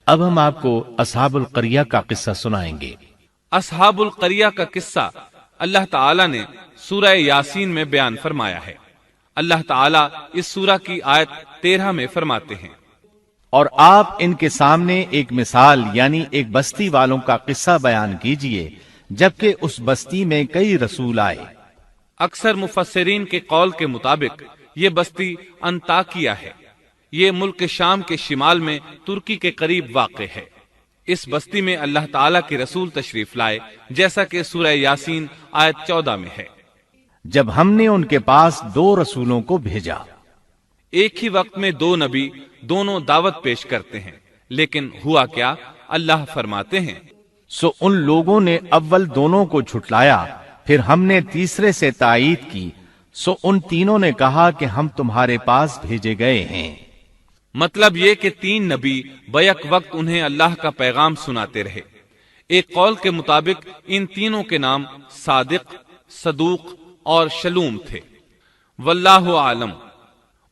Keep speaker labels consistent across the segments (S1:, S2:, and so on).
S1: اب ہم آپ کو اصحاب القریہ کا قصہ سنائیں گے۔
S2: اصحاب القریہ کا قصہ اللہ تعالی نے سورہ یاسین میں بیان فرمایا ہے۔ اللہ تعالی اس سورہ کی آیت 13 میں فرماتے ہیں،
S1: اور آپ ان کے سامنے ایک مثال یعنی ایک بستی والوں کا قصہ بیان کیجئے، جبکہ اس بستی میں کئی رسول آئے۔
S2: اکثر مفسرین کے قول کے مطابق یہ بستی انطاکیہ ہے۔ یہ ملک شام کے شمال میں ترکی کے قریب واقع ہے۔ اس بستی میں اللہ تعالیٰ کے رسول تشریف لائے، جیسا کہ سورہ یاسین آیت 14 میں ہے۔
S1: جب ہم نے ان کے پاس 2 رسولوں کو بھیجا۔
S2: ایک ہی وقت میں 2 نبی دونوں دعوت پیش کرتے ہیں، لیکن ہوا کیا؟ اللہ فرماتے ہیں،
S1: سو ان لوگوں نے اول دونوں کو جھٹلایا، پھر ہم نے تیسرے سے تائید کی، سو ان تینوں نے کہا کہ ہم تمہارے پاس بھیجے گئے ہیں۔
S2: مطلب یہ کہ 3 نبی بیک وقت انہیں اللہ کا پیغام سناتے رہے۔ ایک قول کے مطابق ان تینوں کے نام صادق، صدوق اور شلوم تھے۔ واللہ عالم۔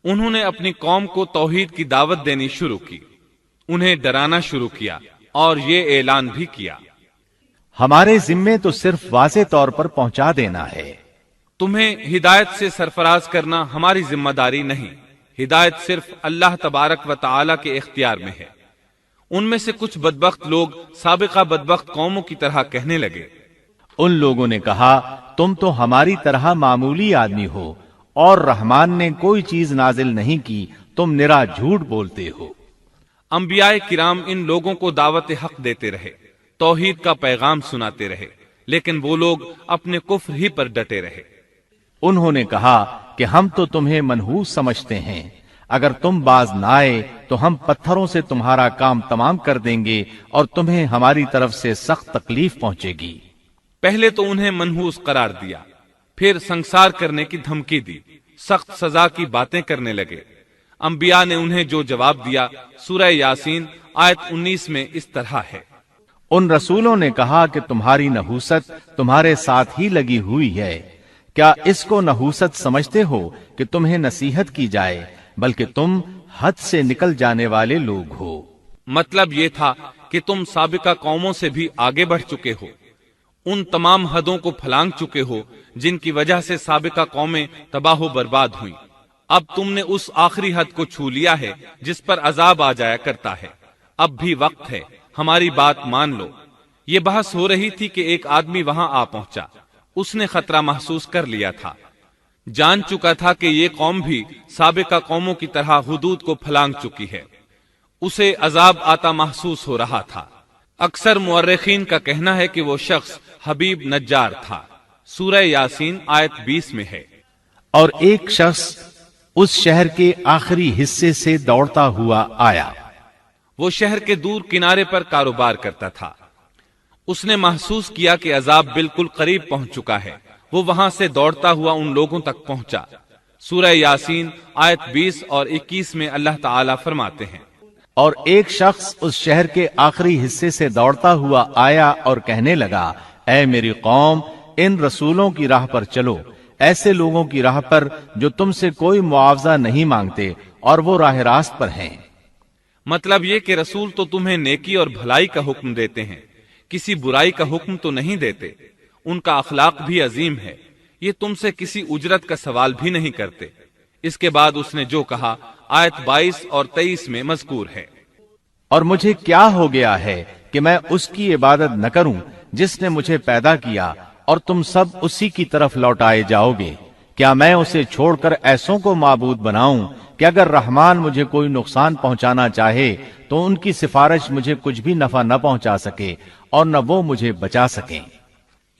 S2: انہوں نے اپنی قوم کو توحید کی دعوت دینی شروع کی، انہیں ڈرانا شروع کیا اور یہ اعلان بھی کیا،
S1: ہمارے ذمے تو صرف واضح طور پر پہنچا دینا ہے،
S2: تمہیں ہدایت سے سرفراز کرنا ہماری ذمہ داری نہیں، ہدایت صرف اللہ تبارک و تعالی کے اختیار میں ہے۔ ان میں سے کچھ بدبخت لوگ سابقہ بدبخت قوموں کی طرح کہنے لگے،
S1: ان لوگوں نے کہا تم تو ہماری طرح معمولی آدمی ہو اور رحمان نے کوئی چیز نازل نہیں کی، تم نرا جھوٹ بولتے ہو۔
S2: انبیاء کرام ان لوگوں کو دعوت حق دیتے رہے، توحید کا پیغام سناتے رہے، لیکن وہ لوگ اپنے کفر ہی پر ڈٹے رہے۔
S1: انہوں نے کہا کہ ہم تو تمہیں منحوس سمجھتے ہیں، اگر تم باز نہ آئے تو ہم پتھروں سے تمہارا کام تمام کر دیں گے اور تمہیں ہماری طرف سے سخت تکلیف پہنچے گی۔
S2: پہلے تو انہیں منحوس قرار دیا، پھر سنسار کرنے کی دھمکی دی، سخت سزا کی باتیں کرنے لگے۔ انبیاء نے انہیں جو جواب دیا سورہ یاسین آیت 19 میں اس طرح ہے،
S1: ان رسولوں نے کہا کہ تمہاری نحوست تمہارے ساتھ ہی لگی ہوئی ہے، کیا اس کو نحوست سمجھتے ہو کہ تمہیں نصیحت کی جائے، بلکہ تم حد سے نکل جانے والے لوگ ہو۔
S2: مطلب یہ تھا کہ تم سابقہ قوموں سے بھی آگے بڑھ چکے ہو، ان تمام حدوں کو پھلانگ چکے ہو جن کی وجہ سے سابقہ قومیں تباہ و برباد ہوئیں۔ اب تم نے اس آخری حد کو چھو لیا ہے جس پر عذاب آ جایا کرتا ہے۔ اب بھی وقت ہے، ہماری بات مان لو۔ یہ بحث ہو رہی تھی کہ ایک آدمی وہاں آ پہنچا۔ اس نے خطرہ محسوس کر لیا تھا، جان چکا تھا کہ یہ قوم بھی سابقہ قوموں کی طرح حدود کو پھلانگ چکی ہے۔ اسے عذاب آتا محسوس ہو رہا تھا۔ اکثر مورخین کا کہنا ہے کہ وہ شخص حبیب نجار تھا۔ سورہ یاسین آیت 20 میں ہے،
S1: اور ایک شخص اس شہر کے آخری حصے سے دوڑتا ہوا آیا۔
S2: وہ شہر کے دور کنارے پر کاروبار کرتا تھا۔ اس نے محسوس کیا کہ عذاب بالکل قریب پہنچ چکا ہے۔ وہ وہاں سے دوڑتا ہوا ان لوگوں تک پہنچا۔ سورہ یاسین آیت 20 اور 21 میں اللہ تعالیٰ فرماتے ہیں،
S1: اور ایک شخص اس شہر کے آخری حصے سے دوڑتا ہوا آیا اور کہنے لگا، اے میری قوم، ان رسولوں کی راہ پر چلو، ایسے لوگوں کی راہ پر جو تم سے کوئی معاوضہ نہیں مانگتے اور وہ راہ راست پر ہیں۔
S2: مطلب یہ کہ رسول تو تمہیں نیکی اور بھلائی کا حکم دیتے ہیں، کسی برائی کا حکم تو نہیں دیتے۔ ان کا اخلاق بھی عظیم ہے، یہ تم سے کسی اجرت کا سوال بھی نہیں کرتے۔ اس کے بعد اس نے جو کہا آیت 22 اور 23 میں مذکور ہے،
S1: اور مجھے کیا ہو گیا ہے کہ میں اس کی عبادت نہ کروں جس نے مجھے پیدا کیا، اور تم سب اسی کی طرف لوٹائے جاؤ گے۔ کیا میں اسے چھوڑ کر ایسوں کو معبود بناؤں کہ اگر رحمان مجھے کوئی نقصان پہنچانا چاہے تو ان کی سفارش مجھے کچھ بھی نفع نہ پہنچا سکے اور نہ وہ مجھے بچا سکیں۔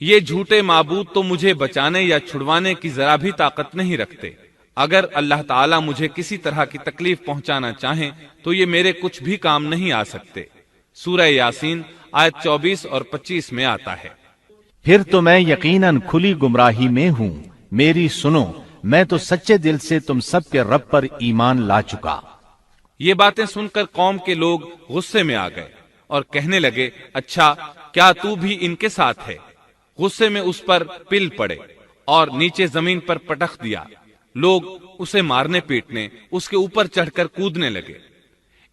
S2: یہ جھوٹے معبود تو مجھے بچانے یا چھڑوانے کی ذرا بھی طاقت نہیں رکھتے۔ اگر اللہ تعالیٰ مجھے کسی طرح کی تکلیف پہنچانا چاہیں تو یہ میرے کچھ بھی کام نہیں آ سکتے۔ سورہ یاسین آیت 24 اور 25 میں آتا ہے،
S1: پھر تو میں یقیناً کھلی گمراہی میں ہوں، میری سنو، میں تو سچے دل سے تم سب کے رب پر ایمان لا چکا۔
S2: یہ باتیں سن کر قوم کے لوگ غصے میں آ گئے اور کہنے لگے، اچھا کیا تو بھی ان کے ساتھ ہے؟ غصے میں اس پر پل پڑے اور نیچے زمین پر پٹخ دیا۔ لوگ اسے مارنے پیٹنے، اس کے اوپر چڑھ کر کودنے لگے۔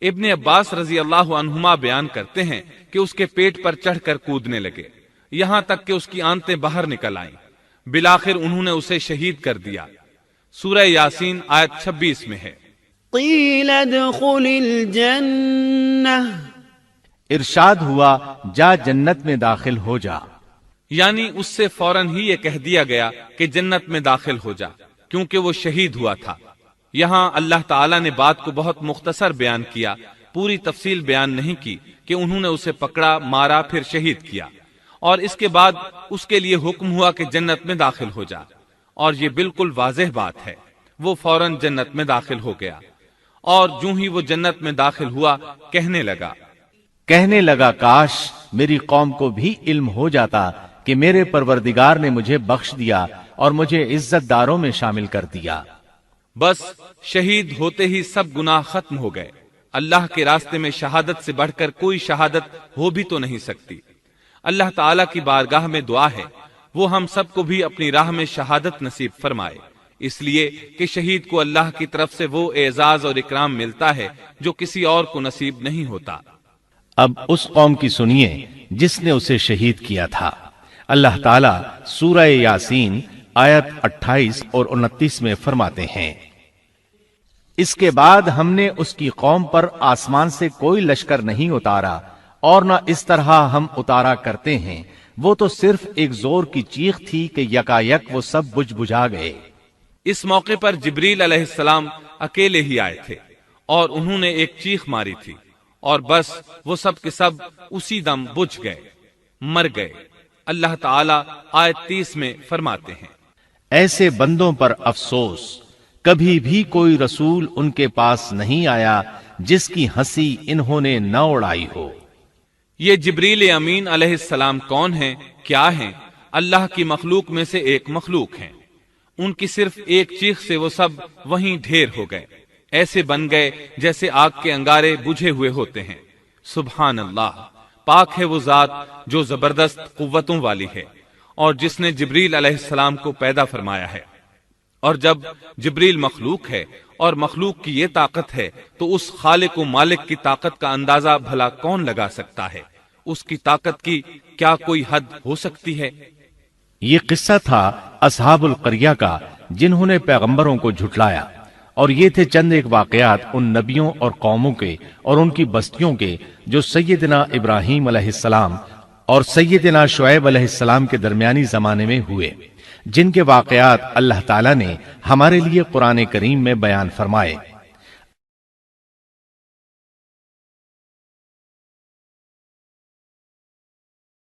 S2: ابن عباس رضی اللہ عنہما بیان کرتے ہیں کہ اس کے پیٹ پر چڑھ کر کودنے لگے، یہاں تک کہ اس کی آنتیں باہر نکل آئیں۔ بالآخر انہوں نے اسے شہید کر دیا۔ سورہ یاسین آیت 26 میں ہے،
S3: قیل ادخل الجنہ،
S1: ارشاد ہوا جا جنت میں داخل ہو جا،
S2: یعنی اس سے فوراً ہی یہ کہہ دیا گیا کہ جنت میں داخل ہو جا، کیونکہ وہ شہید ہوا تھا۔ یہاں اللہ تعالیٰ نے بات کو بہت مختصر بیان کیا، پوری تفصیل بیان نہیں کی کہ انہوں نے اسے پکڑا، مارا، پھر شہید کیا، اور اس کے بعد اس کے لیے حکم ہوا کہ جنت میں داخل ہو جا، اور یہ بالکل واضح بات ہے۔ وہ فوراً جنت میں داخل ہو گیا، اور جوں ہی وہ جنت میں داخل ہوا کہنے لگا کاش میری قوم کو بھی علم ہو جاتا کہ میرے پروردگار نے مجھے بخش دیا اور مجھے عزت داروں میں شامل کر دیا۔ بس شہید ہوتے ہی سب گناہ ختم ہو گئے۔ اللہ کے راستے میں شہادت سے بڑھ کر کوئی شہادت ہو بھی تو نہیں سکتی۔ اللہ تعالیٰ کی بارگاہ میں دعا ہے وہ ہم سب کو بھی اپنی راہ میں شہادت نصیب فرمائے، اس لیے کہ شہید کو اللہ کی طرف سے وہ اعزاز اور اکرام ملتا ہے جو کسی اور کو نصیب نہیں ہوتا۔
S1: اب اس قوم کی سنیے جس نے اسے شہید کیا تھا۔ اللہ تعالیٰ سورہ یاسین آیت 28 اور 29 میں فرماتے ہیں، اس کے بعد ہم نے اس کی قوم پر آسمان سے کوئی لشکر نہیں اتارا اور نہ اس طرح ہم اتارا کرتے ہیں، وہ تو صرف ایک زور کی چیخ تھی کہ یکا یک وہ سب بجھ بجھا گئے۔
S2: اس موقع پر جبریل علیہ السلام اکیلے ہی آئے تھے اور انہوں نے ایک چیخ ماری تھی، اور بس وہ سب کے سب اسی دم بجھ گئے، مر گئے۔ اللہ تعالیٰ آیت 30 میں فرماتے ہیں،
S1: ایسے بندوں پر افسوس، کبھی بھی کوئی رسول ان کے پاس نہیں آیا جس کی ہنسی انہوں نے نہ اڑائی ہو۔
S2: یہ جبریل امین علیہ السلام کون ہیں، کیا ہیں؟ اللہ کی مخلوق میں سے ایک مخلوق ہیں۔ ان کی صرف ایک چیخ سے وہ سب وہیں ڈھیر ہو گئے، ایسے بن گئے جیسے آگ کے انگارے بجھے ہوئے ہوتے ہیں۔ سبحان اللہ، پاک ہے وہ ذات جو زبردست قوتوں والی ہے اور جس نے جبریل علیہ السلام کو پیدا فرمایا ہے۔ اور جب جبریل مخلوق ہے اور مخلوق کی یہ طاقت ہے تو اس خالق و مالک کی طاقت کا اندازہ بھلا کون لگا سکتا ہے؟ اس کی طاقت کی کیا کوئی حد ہو سکتی ہے؟
S1: یہ قصہ تھا اصحاب القریہ کا جنہوں نے پیغمبروں کو جھٹلایا، اور یہ تھے چند ایک واقعات ان نبیوں اور قوموں کے اور ان کی بستیوں کے جو سیدنا ابراہیم علیہ السلام اور سیدنا شعیب علیہ السلام کے درمیانی زمانے میں ہوئے، جن کے واقعات اللہ تعالیٰ نے ہمارے لیے قرآن کریم میں بیان فرمائے۔